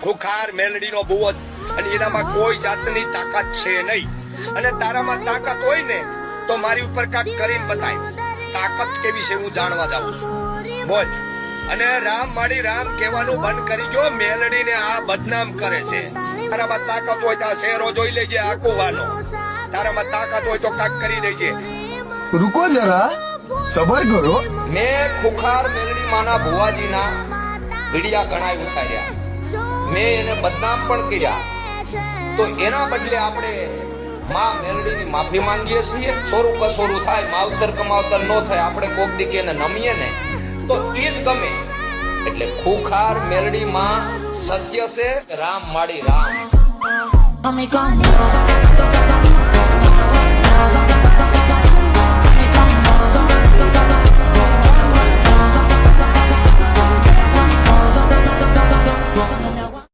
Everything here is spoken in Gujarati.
ખુખાર મેલડીનો બુવો અને એનામાં કોઈ જાતની તાકાત છે નહીં. અને તારામાં તાકાત હોય ને તો મારી ઉપર કાક કરીને બતાય. તાકાત કેવી છે હું જાણવા જાઉં છું. બોલ. અને રામ માડી રામ કહેવાનું બંધ કરી જો. મેલડીને આ બદનામ કરે છે. તારામાં તાકાત હોય તો આ શેરો જોઈ લેજે આકુવાનો. તારામાં તાકાત હોય તો કાક કરી દેજે. रुको जरा सबर करो. મેં ખુખાર મેલડી માના ભુવાજીના વિડિયા ઘણા ઉતાર્યા. મેં એને બદનામ પણ કર્યા. તો એના બદલે આપણે માં મેલડીની માફી માંગીએ છીએ. સોરું કસોરું થાય, માવતર કમાવતર ન થાય, આપણે કોક દીકે એને નમીએ ને તો એ જ ગમે. એટલે ખુખાર મેલડી માં સત્ય છે. રામ માડી રામ.